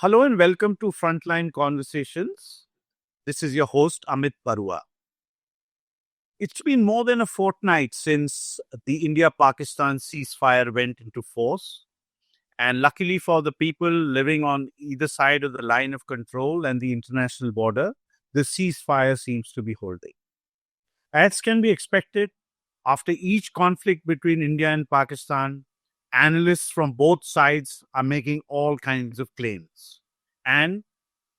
Hello and welcome to Frontline Conversations. This is your host, Amit Baruah. It's been more than a fortnight since the India-Pakistan ceasefire went into force. And luckily for the people living on either side of the line of control and the international border, the ceasefire seems to be holding. As can be expected, after each conflict between India and Pakistan, analysts from both sides are making all kinds of claims. And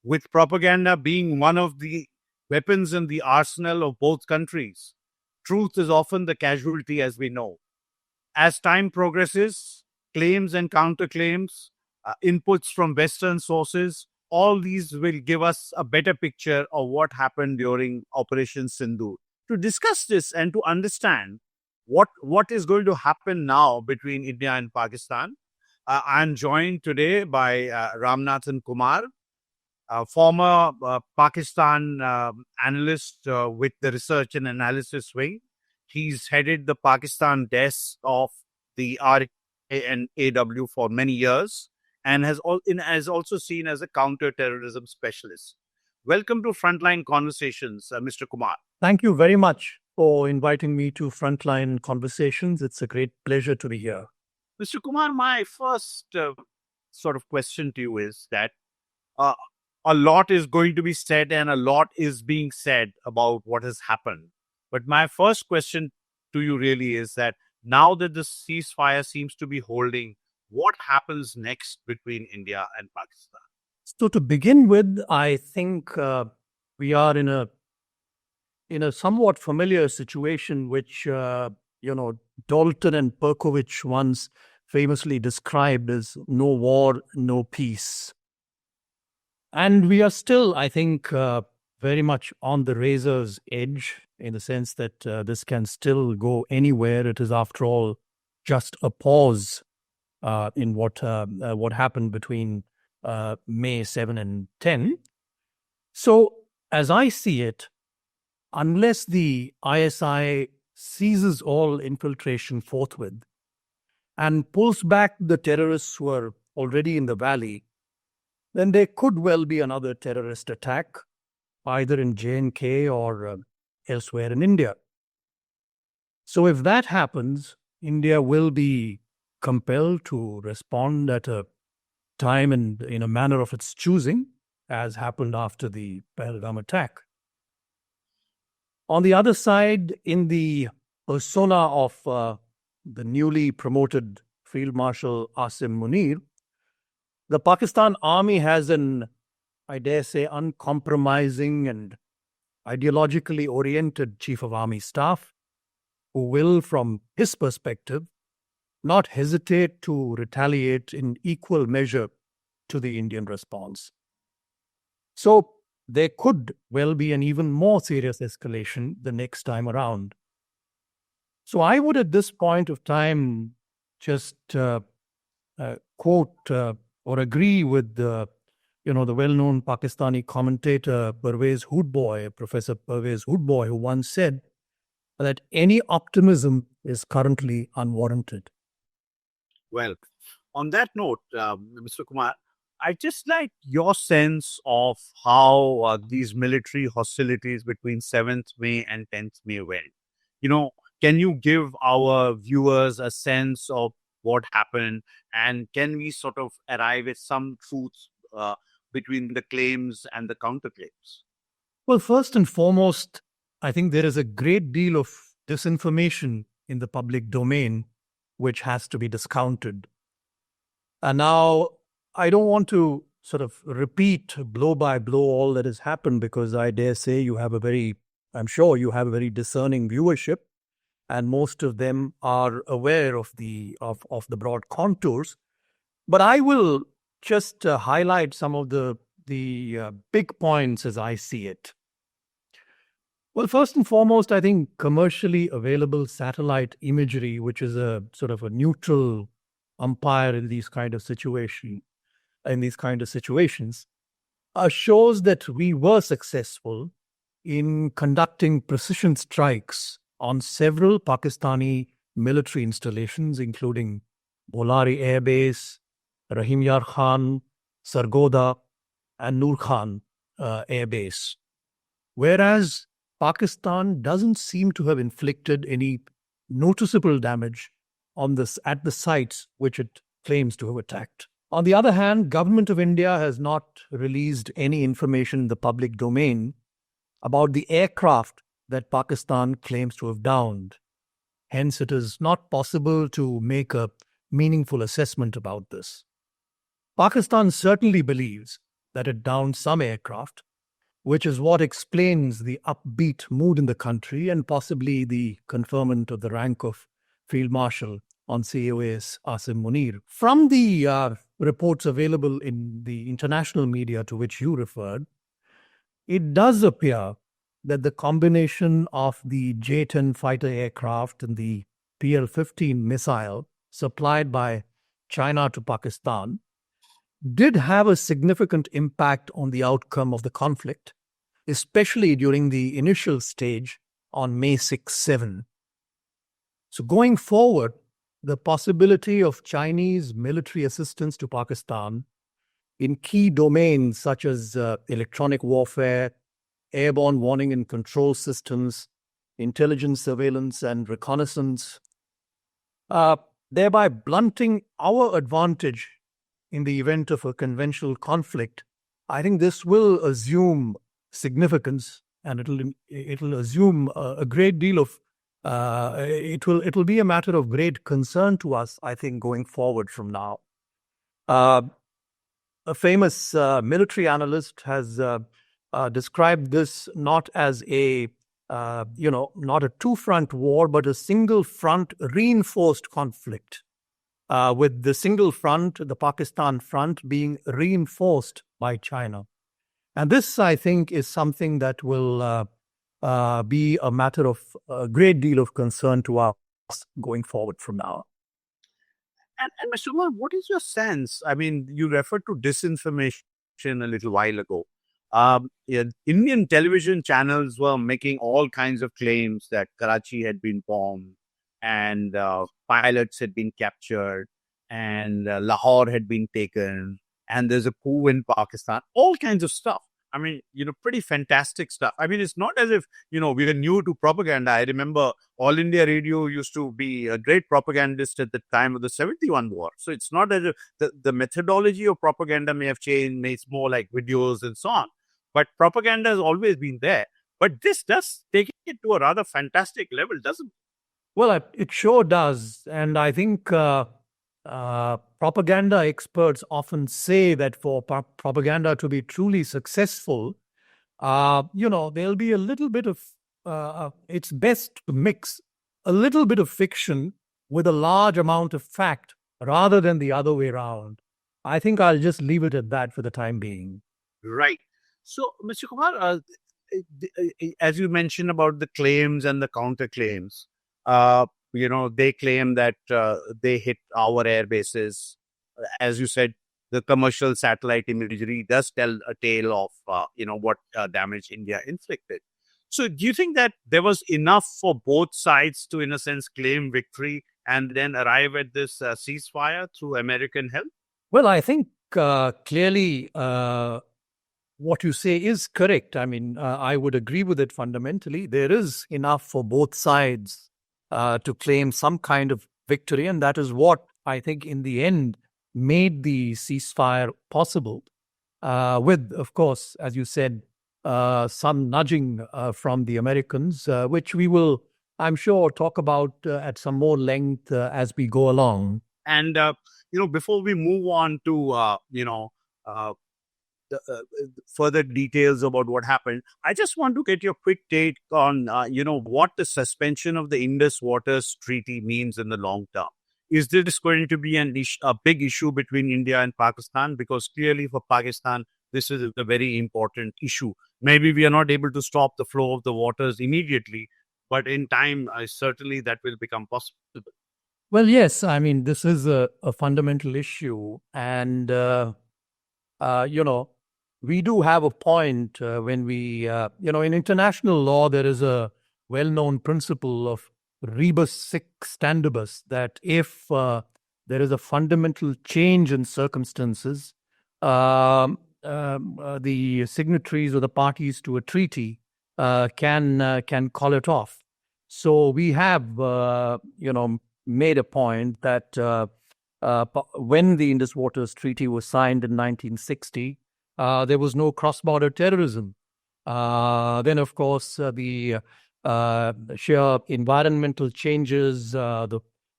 with propaganda being one of the weapons in the arsenal of both countries, truth is often the casualty, as we know. As time progresses, claims and counterclaims, inputs from Western sources, all these will give us a better picture of what happened during Operation Sindoor. To discuss this and to understand what is going to happen now between India and Pakistan, I'm joined today by Ramanathan Kumar, former Pakistan analyst with the research and analysis wing. He's headed the Pakistan desk of the R&AW for many years and has also seen as a counter-terrorism specialist. Welcome to Frontline Conversations, Mr. Kumar. Thank you very much for inviting me to Frontline Conversations. It's a great pleasure to be here. Mr. Kumar, my first sort of question to you is that a lot is going to be said and a lot is being said about what has happened. But my first question to you really is that now that the ceasefire seems to be holding, what happens next between India and Pakistan? So to begin with, I think we are in a somewhat familiar situation, which Dalton and Perkovich once famously described as "no war, no peace." And we are still, I think, very much on the razor's edge in the sense that this can still go anywhere. It is, after all, just a pause in what happened between May 7 and 10. So, as I see it, unless the ISI seizes all infiltration forthwith and pulls back the terrorists who are already in the valley, then there could well be another terrorist attack, either in J&K or elsewhere in India. So if that happens, India will be compelled to respond at a time and in a manner of its choosing, as happened after the Pahalgam attack. On the other side, in the persona of the newly promoted Field Marshal Asim Munir, the Pakistan Army has an, I dare say, uncompromising and ideologically oriented Chief of Army Staff who will, from his perspective, not hesitate to retaliate in equal measure to the Indian response. So there could well be an even more serious escalation the next time around. So I would, at this point of time, just quote or agree with the well-known Pakistani commentator Pervez Hoodboy, Professor Pervez Hoodboy, who once said that any optimism is currently unwarranted. Well, on that note, Mr. Kumar, I'd just like your sense of how these military hostilities between 7th May and 10th May went. Can you give our viewers a sense of what happened, and can we sort of arrive at some truths between the claims and the counterclaims? Well, first and foremost, I think there is a great deal of disinformation in the public domain which has to be discounted. And now, I don't want to sort of repeat blow by blow all that has happened, because I dare say I'm sure you have a very discerning viewership, and most of them are aware of the broad contours. But I will just highlight some of the big points as I see it. Well, first and foremost, I think commercially available satellite imagery, which is a sort of a neutral umpire in these kind of situations, shows that we were successful in conducting precision strikes on several Pakistani military installations, including Bolari Air Base, Rahim Yar Khan, Sargodha, and Nur Khan Air Base. Whereas Pakistan doesn't seem to have inflicted any noticeable damage at the sites which it claims to have attacked. On the other hand, Government of India has not released any information in the public domain about the aircraft that Pakistan claims to have downed. Hence, it is not possible to make a meaningful assessment about this. Pakistan certainly believes that it downed some aircraft, which is what explains the upbeat mood in the country and possibly the conferment of the rank of Field Marshal on COAS Asim Munir. From the reports available in the international media to which you referred, it does appear that the combination of the J-10 fighter aircraft and the PL-15 missile supplied by China to Pakistan did have a significant impact on the outcome of the conflict, especially during the initial stage on May 6-7. So going forward, the possibility of Chinese military assistance to Pakistan in key domains such as electronic warfare, airborne warning and control systems, intelligence surveillance and reconnaissance, thereby blunting our advantage in the event of a conventional conflict, I think this will assume significance, and it'll assume a great deal of it'll be a matter of great concern to us, I think, going forward from now. A famous military analyst has described this not as not a two-front war, but a single-front reinforced conflict, with the single front, the Pakistan front, being reinforced by China. And this, I think, is something that will be a matter of a great deal of concern to us going forward from now. And Mr. Kumar, what is your sense? I mean, you referred to disinformation a little while ago. Indian television channels were making all kinds of claims that Karachi had been bombed and pilots had been captured and Lahore had been taken and there's a coup in Pakistan, all kinds of stuff. I mean, pretty fantastic stuff. I mean, it's not as if, we are new to propaganda. I remember All India Radio used to be a great propagandist at the time of the 71 war. So it's not as if the methodology of propaganda may have changed, it's more like videos and so on. But propaganda has always been there. But this does take it to a rather fantastic level, doesn't it? Well, it sure does. And I think propaganda experts often say that for propaganda to be truly successful, there'll be a little bit of, it's best to mix a little bit of fiction with a large amount of fact rather than the other way around. I think I'll just leave it at that for the time being. Right. So, Mr. Kumar, as you mentioned about the claims and the counterclaims, they claim that they hit our air bases. As you said, the commercial satellite imagery does tell a tale of, what damage India inflicted. So do you think that there was enough for both sides to, in a sense, claim victory and then arrive at this ceasefire through American help? Well, I think clearly what you say is correct. I mean, I would agree with it fundamentally. There is enough for both sides to claim some kind of victory, and that is what I think in the end made the ceasefire possible, with, of course, as you said, some nudging from the Americans, which we will, I'm sure, talk about at some more length as we go along. And, before we move on to, further details about what happened, I just want to get your quick take on, what the suspension of the Indus Waters Treaty means in the long term. Is this going to be a big issue between India and Pakistan? Because clearly for Pakistan, this is a very important issue. Maybe we are not able to stop the flow of the waters immediately, but in time, certainly that will become possible. Well, yes, I mean, this is a fundamental issue. And, we do have a point when we, in international law, there is a well-known principle of rebus sic stantibus, that if there is a fundamental change in circumstances, the signatories or the parties to a treaty can call it off. So we have, made a point that when the Indus Waters Treaty was signed in 1960, there was no cross-border terrorism. Then, of course, the sheer environmental changes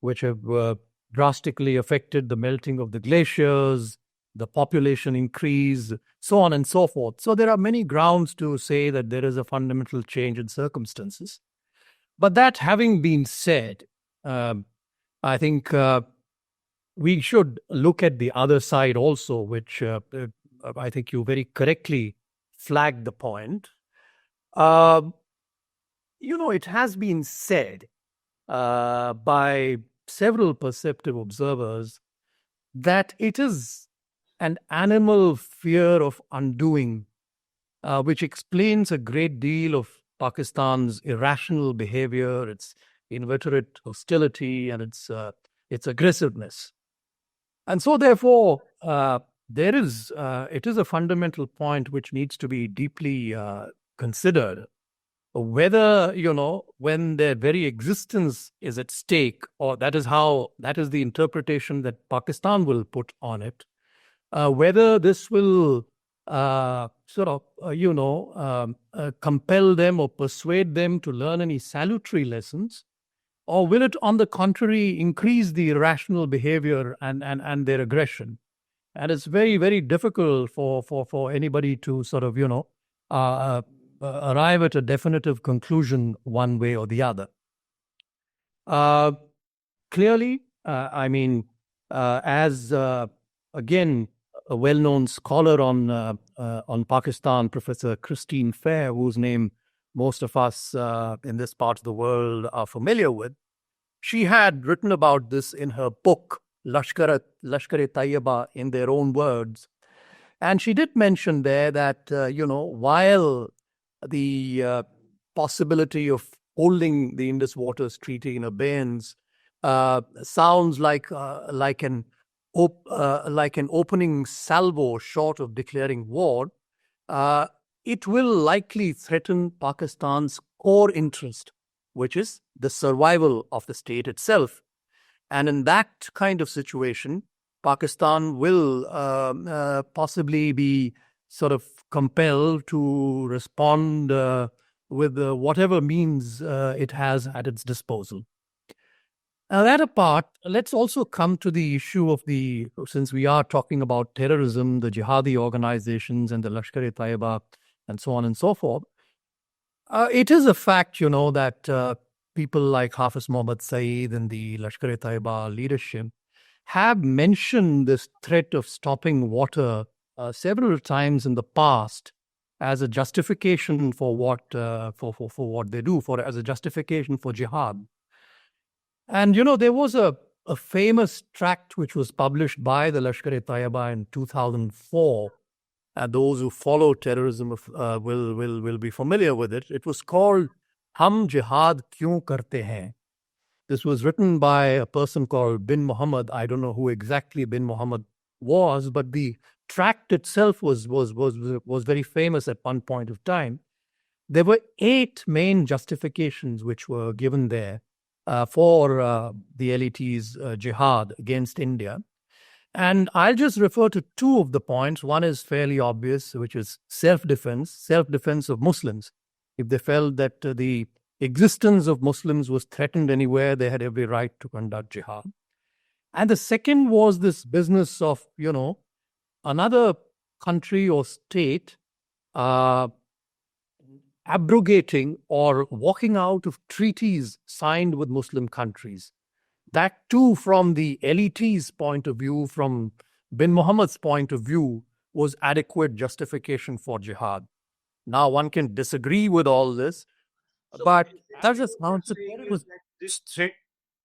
which have drastically affected the melting of the glaciers, the population increase, so on and so forth. So there are many grounds to say that there is a fundamental change in circumstances. But that having been said, I think we should look at the other side also, which I think you very correctly flagged the point. It has been said by several perceptive observers that it is an animal fear of undoing, which explains a great deal of Pakistan's irrational behavior, its inveterate hostility, and its aggressiveness. And so, therefore, it is a fundamental point which needs to be deeply considered. Whether, when their very existence is at stake, or that is the interpretation that Pakistan will put on it, whether this will compel them or persuade them to learn any salutary lessons, or will it, on the contrary, increase the irrational behavior and their aggression? And it's very, very difficult for anybody to arrive at a definitive conclusion one way or the other. Clearly, as again, a well-known scholar on Pakistan, Professor Christine Fair, whose name most of us in this part of the world are familiar with, she had written about this in her book, Lashkar-e-Taiba, in their own words. And she did mention there that, while the possibility of holding the Indus Waters Treaty in abeyance sounds like an opening salvo short of declaring war, it will likely threaten Pakistan's core interest, which is the survival of the state itself. And in that kind of situation, Pakistan will possibly be sort of compelled to respond with whatever means it has at its disposal. Now, that apart, let's also come to the issue of since we are talking about terrorism, the jihadi organizations and the Lashkar-e-Taiba and so on and so forth. It is a fact, that people like Hafiz Mohammad Saeed and the Lashkar-e-Taiba leadership have mentioned this threat of stopping water several times in the past as a justification for what what they do, as a justification for jihad. And there was a famous tract which was published by the Lashkar-e-Taiba in 2004. Those who follow terrorism will be familiar with it. It was called "Hum Jihad Kyun Karte Hain." This was written by a person called Bin Muhammad. I don't know who exactly Bin Muhammad was, but the tract itself was very famous at one point of time. There were 8 main justifications which were given there for the LET's jihad against India. And I'll just refer to 2 of the points. One is fairly obvious, which is self-defense of Muslims. If they felt that the existence of Muslims was threatened anywhere, they had every right to conduct jihad. And the second was this business of, another country or state abrogating or walking out of treaties signed with Muslim countries. That too, from the LET's point of view, from Bin Muhammad's point of view, was adequate justification for jihad. Now, one can disagree with all this, but that just sounds this threat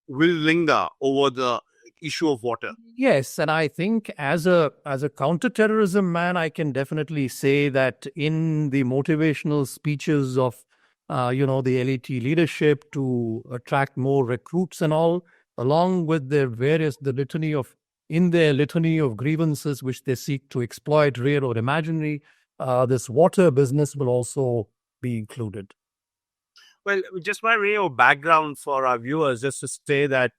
will linger over the issue of water. Yes, and I think as a counterterrorism man, I can definitely say that in the motivational speeches of the LET leadership to attract more recruits and all, along with the litany of in their litany of grievances which they seek to exploit, real or imaginary, this water business will also be included. Well, just by way of background for our viewers, just to say that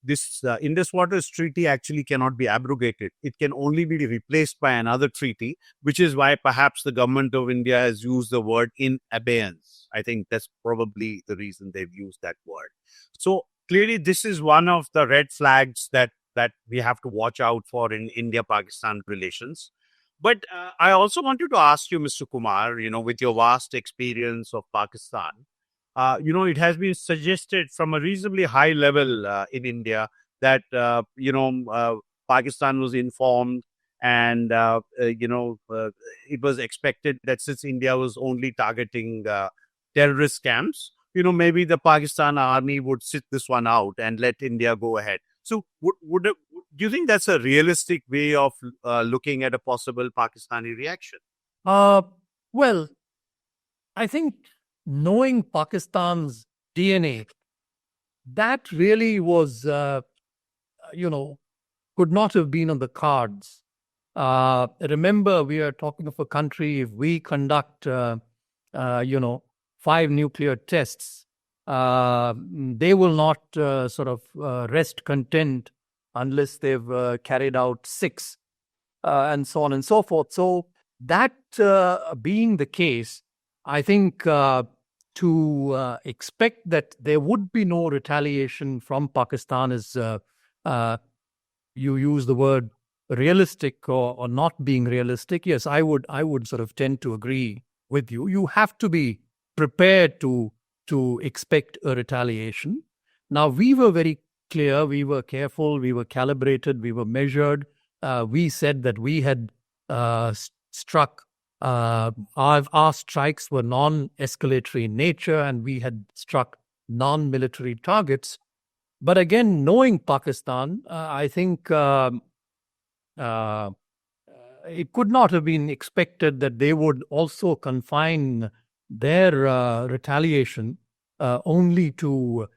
this Indus Waters Treaty actually cannot be abrogated. It can only be replaced by another treaty, which is why perhaps the government of India has used the word in abeyance. I think that's probably the reason they've used that word. So clearly, this is one of the red flags that we have to watch out for in India-Pakistan relations. But I also wanted to ask you, Mr. Kumar, with your vast experience of Pakistan, it has been suggested from a reasonably high level in India that, Pakistan was informed and, it was expected that since India was only targeting terrorist camps, maybe the Pakistan army would sit this one out and let India go ahead. So do you think that's a realistic way of looking at a possible Pakistani reaction? Well, I think knowing Pakistan's DNA, that really was, could not have been on the cards. Remember, we are talking of a country, if we conduct, 5 nuclear tests, they will not rest content unless they've carried out 6, and so on and so forth. So that being the case, I think to expect that there would be no retaliation from Pakistan is, you use the word realistic or not being realistic. Yes, I would sort of tend to agree with you. You have to be prepared to expect a retaliation. Now, we were very clear, we were careful, we were calibrated, we were measured. We said that we had struck, our strikes were non-escalatory in nature, and we had struck non-military targets. But again, knowing Pakistan, I think it could not have been expected that they would also confine their retaliation only to,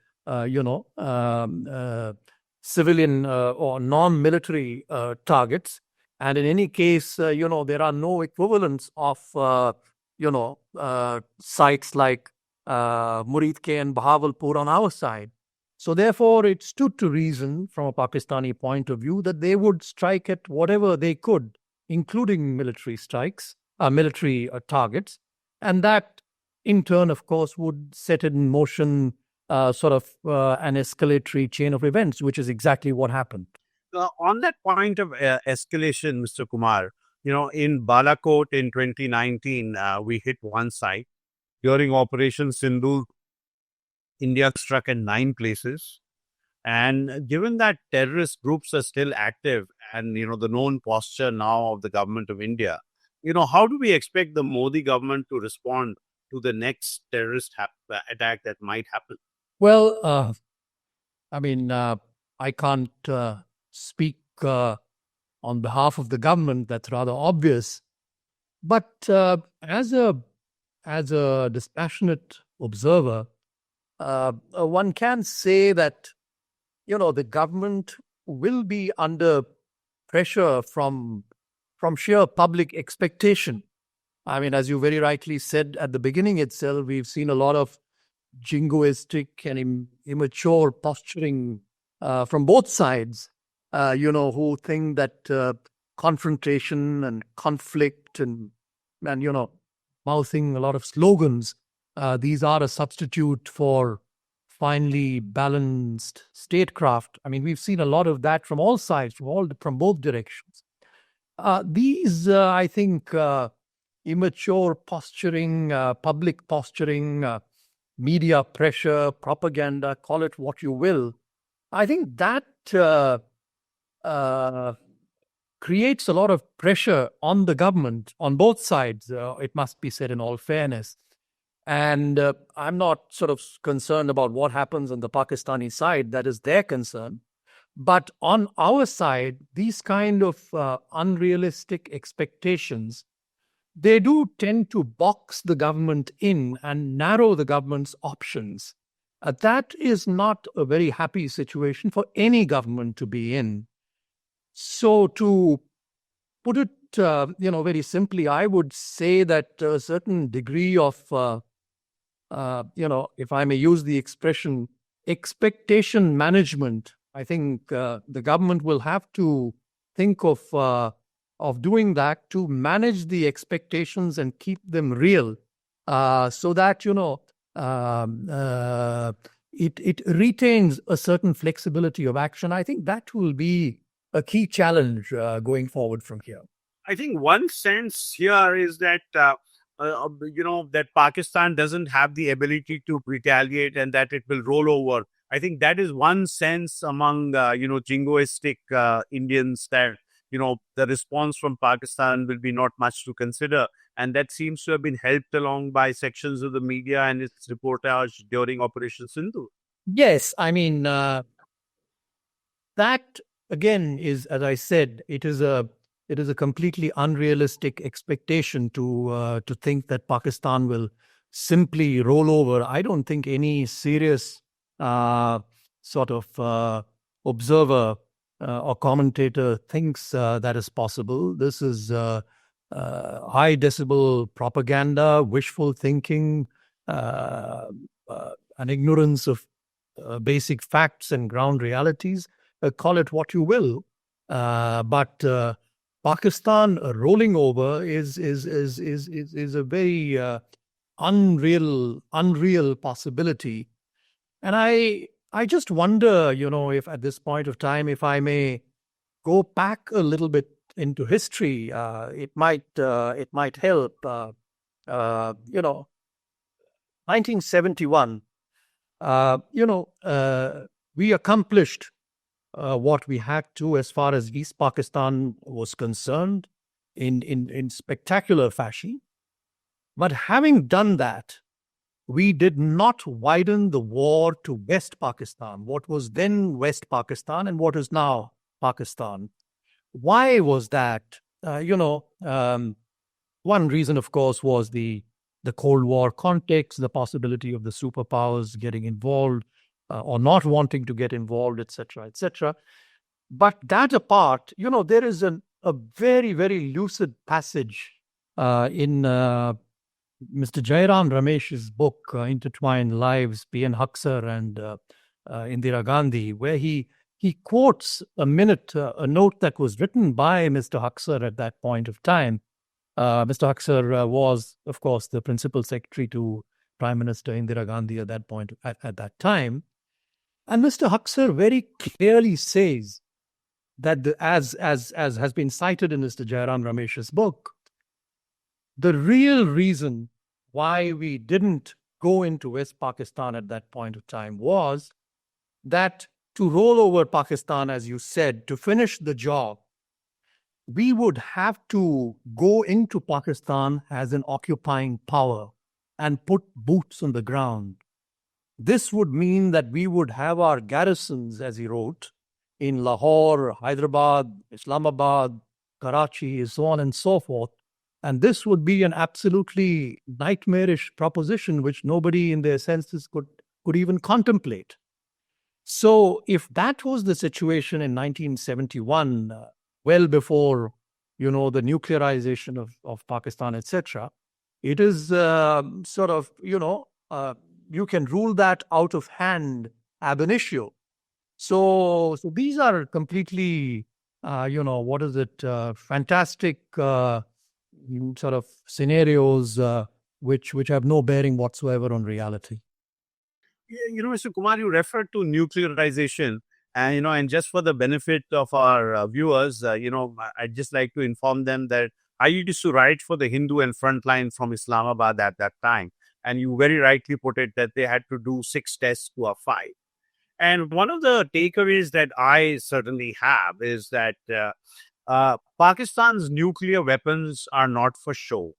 civilian or non-military targets. And in any case, there are no equivalents of, sites like Muridke and Bahawalpur on our side. So therefore, it stood to reason from a Pakistani point of view that they would strike at whatever they could, including military strikes, military targets. And that, in turn, of course, would set in motion an escalatory chain of events, which is exactly what happened. On that point of escalation, Mr. Kumar, in Balakot in 2019, we hit one site. During Operation Sindoor, India struck in 9 places. And given that terrorist groups are still active and, the known posture now of the government of India, how do we expect the Modi government to respond to the next terrorist attack that might happen? Well, I can't speak on behalf of the government. That's rather obvious. But as a dispassionate observer, one can say that, the government will be under pressure from sheer public expectation. I mean, as you very rightly said at the beginning itself, we've seen a lot of jingoistic and immature posturing from both sides, who think that confrontation and conflict and mouthing a lot of slogans, these are a substitute for finely balanced statecraft. I mean, we've seen a lot of that from all sides, from both directions. These, I think, immature posturing, public posturing, media pressure, propaganda, call it what you will, I think that creates a lot of pressure on the government on both sides, it must be said in all fairness. And I'm not sort of concerned about what happens on the Pakistani side. That is their concern. But on our side, these kind of unrealistic expectations, they do tend to box the government in and narrow the government's options. That is not a very happy situation for any government to be in. So to put it, very simply, I would say that a certain degree of, if I may use the expression, expectation management. I think the government will have to think of doing that to manage the expectations and keep them real, so that it retains a certain flexibility of action. I think that will be a key challenge going forward from here. I think one sense here is that that Pakistan doesn't have the ability to retaliate and that it will roll over. I think that is one sense among jingoistic Indians, that the response from Pakistan will be not much to consider, and that seems to have been helped along by sections of the media and its reportage during Operation Sindoor. Yes, I mean, that again is, as I said, it is a completely unrealistic expectation to think that Pakistan will simply roll over. I don't think any serious sort of observer or commentator thinks that is possible. This is high decibel propaganda, wishful thinking, uh, an ignorance of basic facts and ground realities. Call it what you will, but Pakistan rolling over is a very unreal possibility. And I just wonder, if at this point of time, if I may go back a little bit into history, it might help. 1971, we accomplished what we had to as far as East Pakistan was concerned in spectacular fashion. But having done that, we did not widen the war to West Pakistan, what was then West Pakistan and what is now Pakistan. Why was that? One reason, of course, was the Cold War context, the possibility of the superpowers getting involved or not wanting to get involved, etc., etc. But that apart, there is a very, very lucid passage in Mr. Jairam Ramesh's book, Intertwined Lives, P.N. Huxar and Indira Gandhi, where he quotes a note that was written by Mr. Huxar at that point of time. Mr. Huxar was, of course, the principal secretary to Prime Minister Indira Gandhi at that point, at that time. And Mr. Huxar very clearly says that, as has been cited in Mr. Jairam Ramesh's book, the real reason why we didn't go into West Pakistan at that point of time was that to roll over Pakistan, as you said, to finish the job, we would have to go into Pakistan as an occupying power and put boots on the ground. This would mean that we would have our garrisons, as he wrote, in Lahore, Hyderabad, Islamabad, Karachi, so on and so forth. And this would be an absolutely nightmarish proposition which nobody in their senses could even contemplate. So if that was the situation in 1971, well before, the nuclearization of Pakistan, etc., it is sort of, you can rule that out of hand ab initio. So these are completely, fantastic sort of scenarios which have no bearing whatsoever on reality. Mr. Kumar, you referred to nuclearization, and just for the benefit of our viewers, I'd just like to inform them that I used to write for the Hindu and Frontline from Islamabad at that time. And you very rightly put it that they had to do 6 tests to a 5. And one of the takeaways that I certainly have is that Pakistan's nuclear weapons are not for show.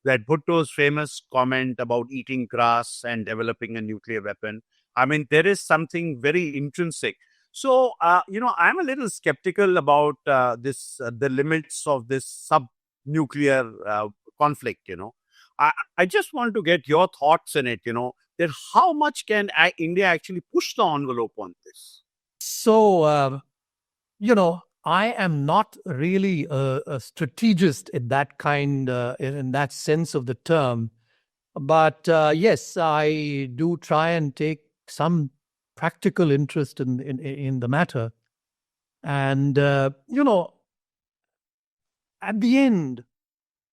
That Bhutto's famous comment about eating grass and developing a nuclear weapon. I mean, there is something very intrinsic. So, I'm a little skeptical about the limits of this sub-nuclear conflict. I just want to get your thoughts on it. That how much can India actually push the envelope on this? So, I am not really a strategist in that in that sense of the term. But yes, I do try and take some practical interest in the matter. And, at the end,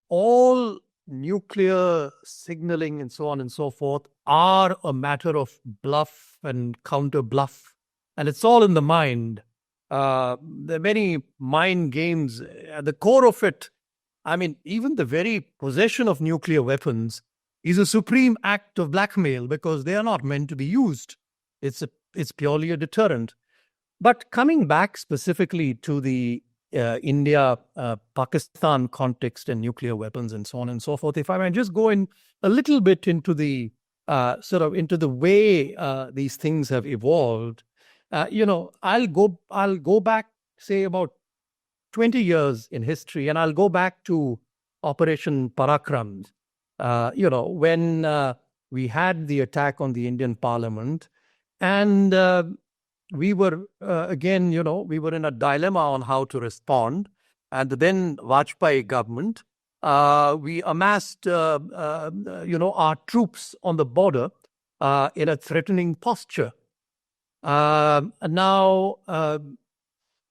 all nuclear signaling and so on and so forth are a matter of bluff and counter bluff. And it's all in the mind. There are many mind games. At the core of it, I mean, even the very possession of nuclear weapons is a supreme act of blackmail because they are not meant to be used. It's purely a deterrent. But coming back specifically to the India Pakistan context and nuclear weapons and so on and so forth, if I might just go in a little bit into the into the way these things have evolved, I'll go back, say, about 20 years in history, and I'll go back to Operation Parakram. When we had the attack on the Indian Parliament, and we were we were in a dilemma on how to respond. And the then Vajpayee government, we amassed, our troops on the border in a threatening posture. Now,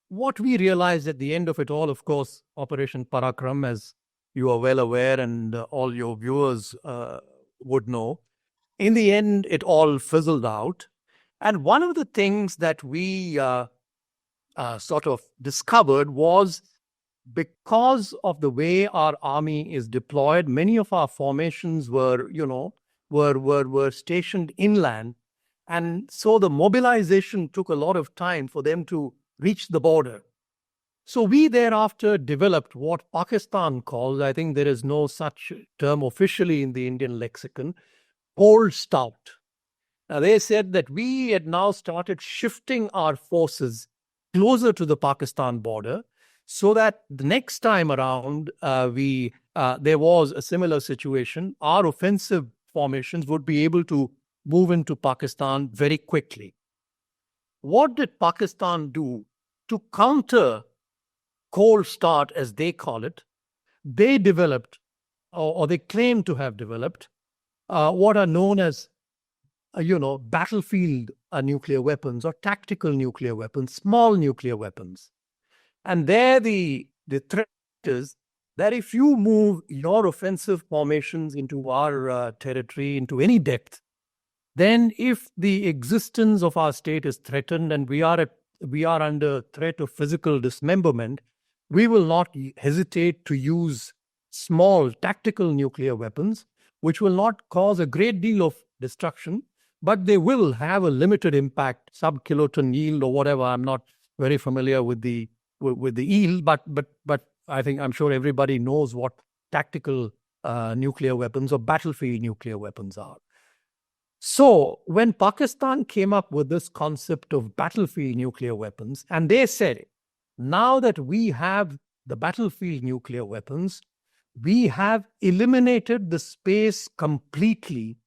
what we realized at the end of it all, of course, Operation Parakram, as you are well aware, and all your viewers would know, in the end, it all fizzled out. And one of the things that we sort of discovered was, because of the way our army is deployed, many of our formations were stationed inland. And so the mobilization took a lot of time for them to reach the border. So we thereafter developed what Pakistan calls, I think there is no such term officially in the Indian lexicon, cold start. Now, they said that we had now started shifting our forces closer to the Pakistan border so that the next time around there was a similar situation, our offensive formations would be able to move into Pakistan very quickly. What did Pakistan do to counter cold start, as they call it? They developed, or they claim to have developed, what are known as battlefield nuclear weapons or tactical nuclear weapons, small nuclear weapons. And there the threat is that if you move your offensive formations into our territory, into any depth, then if the existence of our state is threatened and we are under threat of physical dismemberment, we will not hesitate to use small tactical nuclear weapons, which will not cause a great deal of destruction, but they will have a limited impact, sub-kiloton yield or whatever. I'm not very familiar with the yield, but I'm sure everybody knows what tactical nuclear weapons or battlefield nuclear weapons are. So when Pakistan came up with this concept of battlefield nuclear weapons, and they said, now that we have the battlefield nuclear weapons, we have eliminated the space completely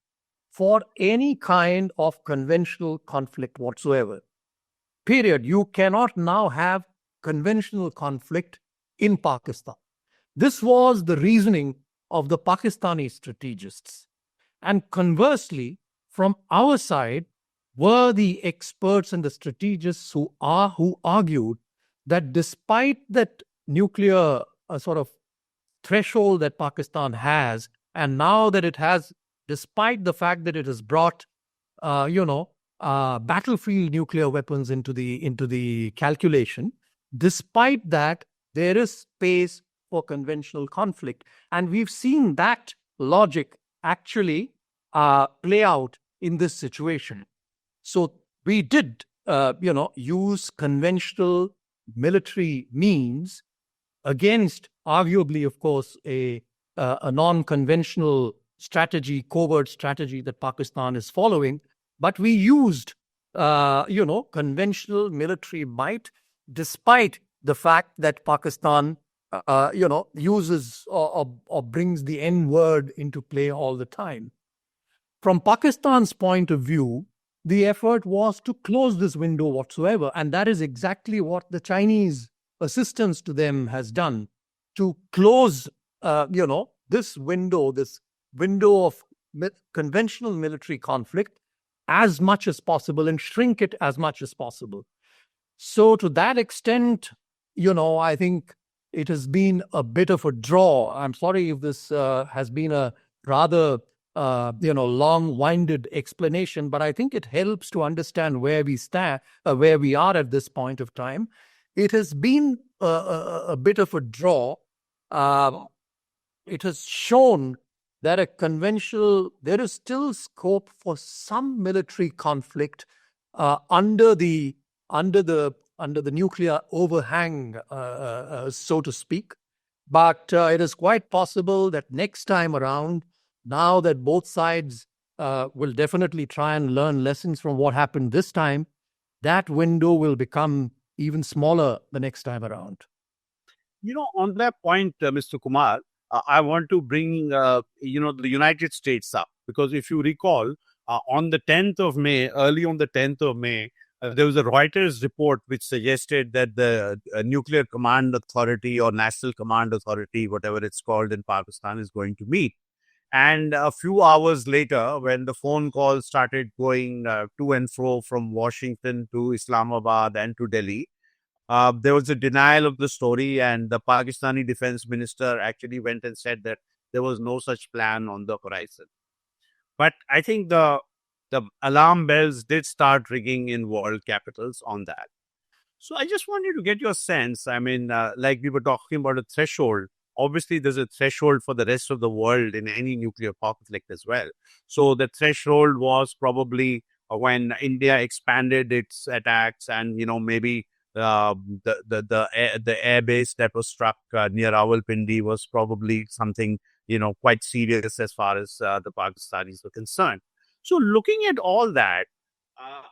for any kind of conventional conflict whatsoever. Period. You cannot now have conventional conflict in Pakistan. This was the reasoning of the Pakistani strategists. And conversely, from our side were the experts and the strategists who argued that despite that nuclear sort of threshold that Pakistan has, and now that it has, despite the fact that it has brought, battlefield nuclear weapons into the calculation, despite that, there is space for conventional conflict. And we've seen that logic actually play out in this situation. So we did, use conventional military means against, arguably, of course, a non-conventional strategy, covert strategy that Pakistan is following. But we used, conventional military might, despite the fact that Pakistan, uses or brings the N word into play all the time. From Pakistan's point of view, the effort was to close this window whatsoever. And that is exactly what the Chinese assistance to them has done to close, this window of conventional military conflict as much as possible and shrink it as much as possible. So to that extent, I think it has been a bit of a draw. I'm sorry if this has been a rather long-winded explanation, but I think it helps to understand where we stand, where we are at this point of time. It has been a bit of a draw. It has shown that there is still scope for some military conflict under the nuclear overhang, so to speak. But it is quite possible that next time around, now that both sides will definitely try and learn lessons from what happened this time, that window will become even smaller the next time around. On that point, Mr. Kumar, I want to bring, the United States up, because if you recall, on the 10th of May, early on the 10th of May, there was a Reuters report which suggested that the Nuclear Command Authority or National Command Authority, whatever it's called in Pakistan, is going to meet. And a few hours later, when the phone calls started going to and fro from Washington to Islamabad and to Delhi, there was a denial of the story, and the Pakistani defense minister actually went and said that there was no such plan on the horizon. But I think the alarm bells did start ringing in world capitals on that. So I just wanted to get your sense. I mean, like we were talking about a threshold. Obviously, there's a threshold for the rest of the world in any nuclear conflict as well. So the threshold was probably when India expanded its attacks, and maybe the air base that was struck near Rawalpindi was probably something quite serious as far as the Pakistanis were concerned. So looking at all that,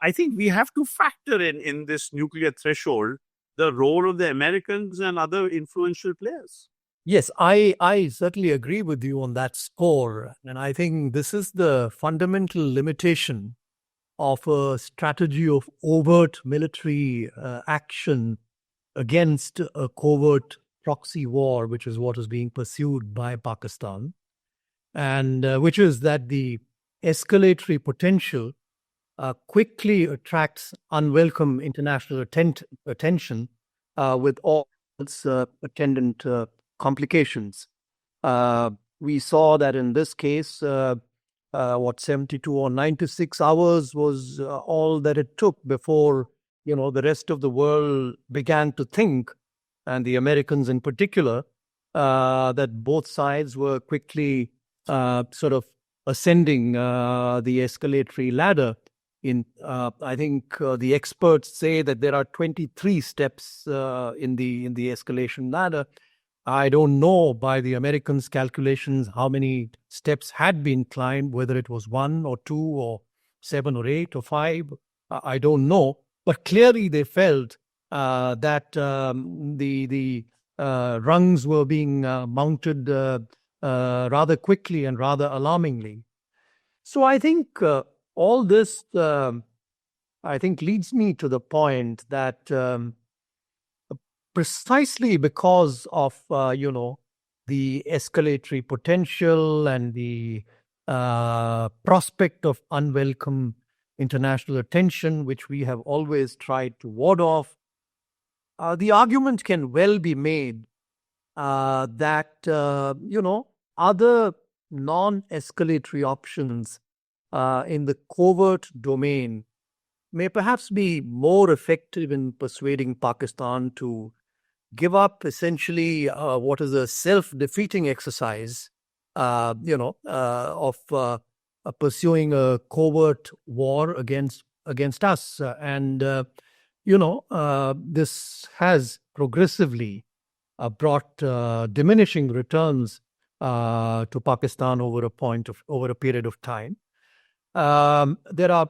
I think we have to factor in this nuclear threshold the role of the Americans and other influential players. Yes, I certainly agree with you on that score. And I think this is the fundamental limitation of a strategy of overt military action against a covert proxy war, which is what is being pursued by Pakistan, and which is that the escalatory potential quickly attracts unwelcome international attention with all its attendant complications. We saw that in this case, 72 or 96 hours was all that it took before the rest of the world began to think, and the Americans in particular, that both sides were quickly sort of ascending the escalatory ladder. I think the experts say that there are 23 steps in the escalation ladder. I don't know by the Americans' calculations how many steps had been climbed, whether it was 1 or 2 or 7 or 8 or 5. I don't know. But clearly they felt that the rungs were being mounted rather quickly and rather alarmingly. So I think all this, I think, leads me to the point that precisely because of the escalatory potential and the prospect of unwelcome international attention, which we have always tried to ward off, the argument can well be made that other non-escalatory options in the covert domain may perhaps be more effective in persuading Pakistan to give up essentially what is a self-defeating exercise, of pursuing a covert war against us. And this has progressively brought diminishing returns to Pakistan over a period of time. There are,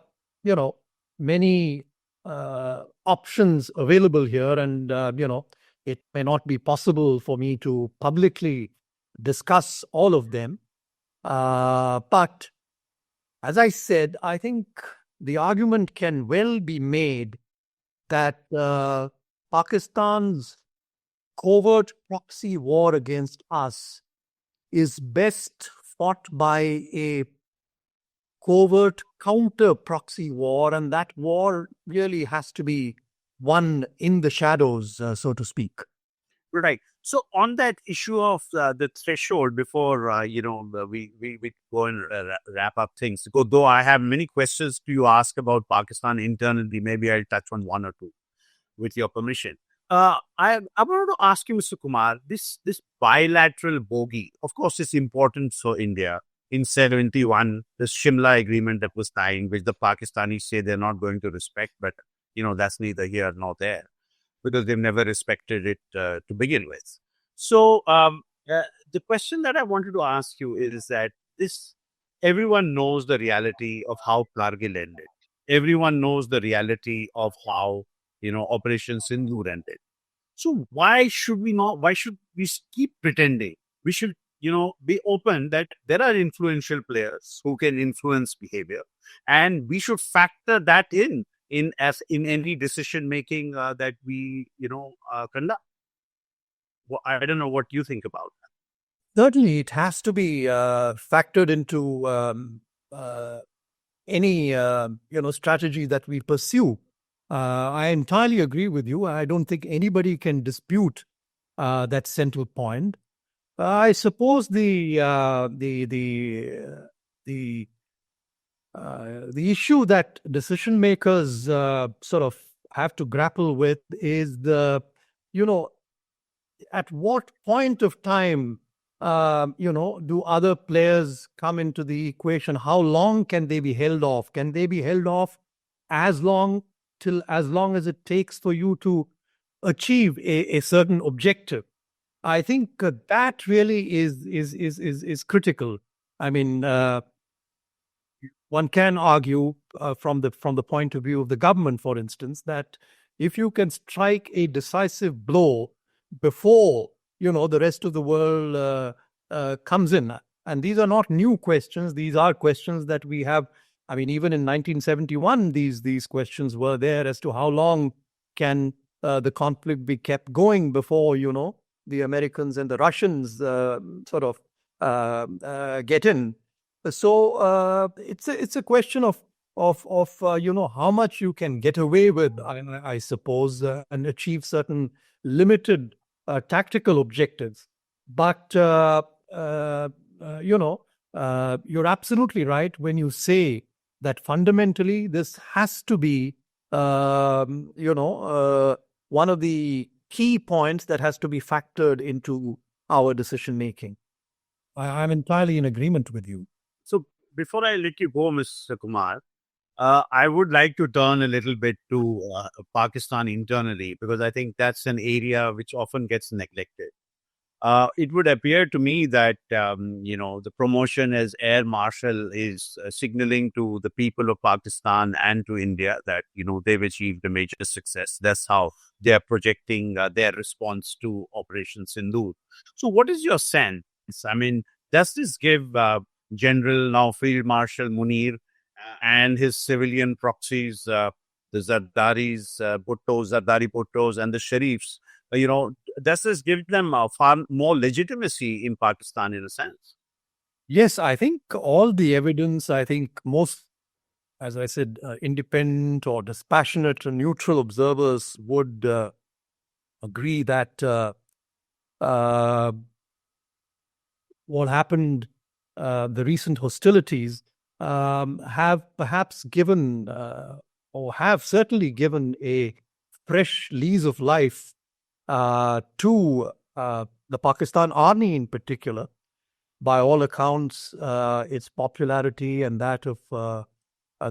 many options available here, and it may not be possible for me to publicly discuss all of them. But as I said, I think the argument can well be made that Pakistan's covert proxy war against us is best fought by a covert counter proxy war, and that war really has to be won in the shadows, so to speak. Right. So on that issue of the threshold, before we go and wrap up things. Though I have many questions to you ask about Pakistan internally, maybe I'll touch on one or two, with your permission. I wanted to ask you, Mr. Kumar, this bilateral bogey, of course, is important for India. In 71, the Shimla agreement that was signed, which the Pakistanis say they're not going to respect, but that's neither here nor there, because they've never respected it to begin with. So the question that I wanted to ask you is that this everyone knows the reality of how Kargil ended. Everyone knows the reality of how Operation Sindoor ended. So why should we not? Why should we keep pretending? We should, be open that there are influential players who can influence behavior, and we should factor that in any decision making that we, conduct. Well, I don't know what you think about Certainly, it has to be factored into any strategy that we pursue. I entirely agree with you. I don't think anybody can dispute that central point. I suppose the issue that decision makers sort of have to grapple with is you know, at what point of time, do other players come into the equation? How long can they be held off? Can they be held off as long as it takes for you to achieve a certain objective? I think that really is critical. I mean, one can argue from the point of view of the government, for instance, that if you can strike a decisive blow before the rest of the world comes in, and these are not new questions; these are questions that we have. I mean, even in 1971, these questions were there as to how long can the conflict be kept going before the Americans and the Russians sort of get in. So it's a question of how much you can get away with, I suppose, and achieve certain limited tactical objectives. But you're absolutely right when you say that fundamentally this has to be one of the key points that has to be factored into our decision making. I'm entirely in agreement with you. So before I let you go, Mr. Kumar, I would like to turn a little bit to Pakistan internally, because I think that's an area which often gets neglected. It would appear to me that the promotion as Air Marshal is signaling to the people of Pakistan and to India that they've achieved a major success. That's how they are projecting their response to Operation Sindoor. So, what is your sense? I mean, does this give General, now Field Marshal Munir, and his civilian proxies, the Zardari Bhuttos, and the Sharifs, does this give them far more legitimacy in Pakistan in a sense? Yes, I think all the evidence, I think most, as I said, independent or dispassionate or neutral observers would agree that what happened, the recent hostilities, have perhaps given or have certainly given a fresh lease of life to the Pakistan Army in particular. By all accounts, its popularity and that of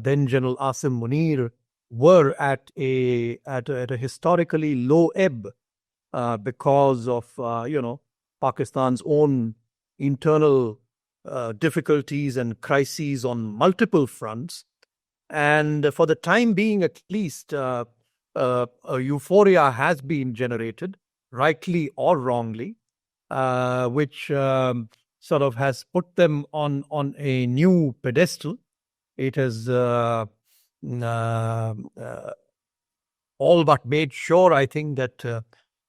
then General Asim Munir were at a historically low ebb because of Pakistan's own internal difficulties and crises on multiple fronts. And for the time being, at least, a euphoria has been generated, rightly or wrongly, which sort of has put them on a new pedestal. It has all but made sure, I think, that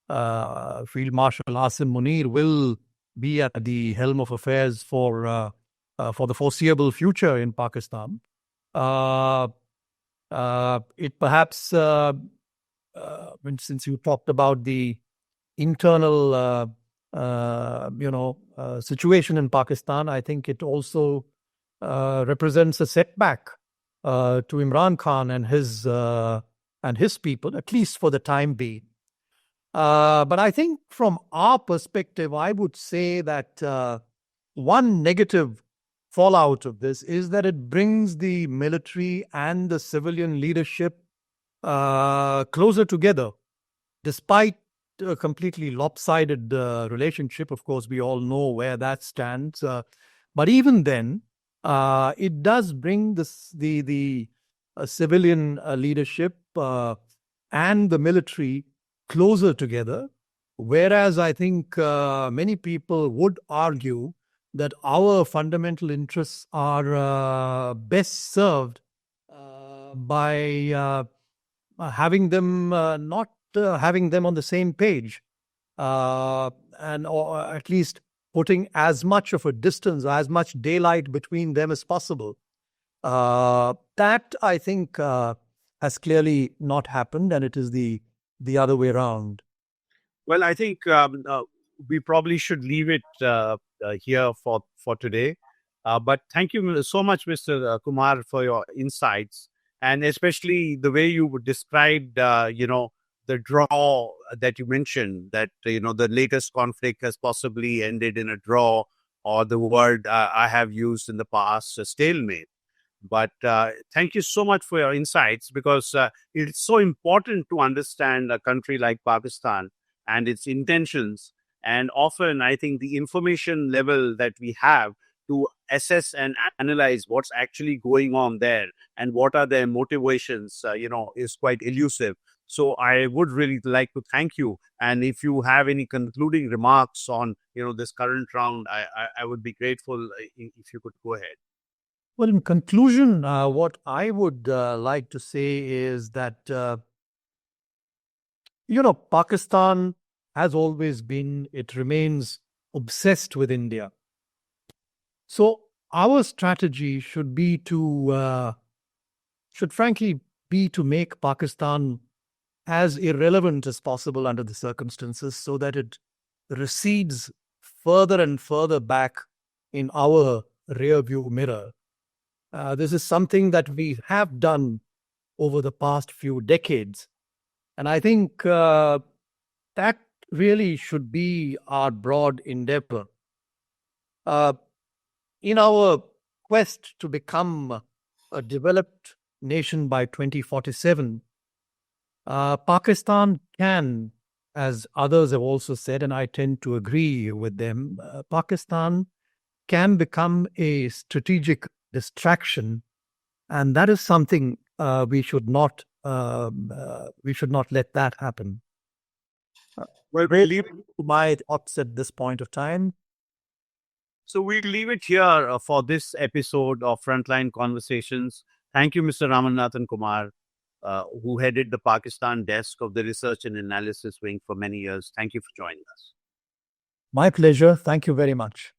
Field Marshal Asim Munir will be at the helm of affairs for the foreseeable future in Pakistan. It perhaps, since you talked about the internal, situation in Pakistan, I think it also represents a setback to Imran Khan and his people, at least for the time being. But I think from our perspective, I would say that one negative fallout of this is that it brings the military and the civilian leadership closer together, despite a completely lopsided relationship. Of course, we all know where that stands. But even then, it does bring the civilian leadership and the military closer together. Whereas I think many people would argue that our fundamental interests are best served by having them not having them on the same page, and or at least putting as much of a distance, as much daylight between them as possible. That I think has clearly not happened, and it is the other way around. Well, I think we probably should leave it here for today. But thank you so much, Mr. Kumar, for your insights, and especially the way you described, the draw that you mentioned, that, the latest conflict has possibly ended in a draw, or the word I have used in the past, a stalemate. But thank you so much for your insights, because it's so important to understand a country like Pakistan and its intentions. And often, I think the information level that we have to assess and analyze what's actually going on there and what are their motivations, is quite elusive. So I would really like to thank you. And if you have any concluding remarks on, this current round, I would be grateful if you could go ahead. Well, in conclusion, what I would like to say is that, Pakistan has always been, it remains obsessed with India. So our strategy should frankly be to make Pakistan as irrelevant as possible under the circumstances, so that it recedes further and further back in our rearview mirror. This is something that we have done over the past few decades. And I think that really should be our broad endeavor. In our quest to become a developed nation by 2047, Pakistan can, as others have also said, and I tend to agree with them, Pakistan can become a strategic distraction, and that is something we should not let that happen. Well, Really, my thoughts at this point of time. So we'll leave it here for this episode of Frontline Conversations. Thank you, Mr. Ramanathan Kumar, who headed the Pakistan desk of the Research and Analysis Wing for many years. Thank you for joining us. My pleasure. Thank you very much.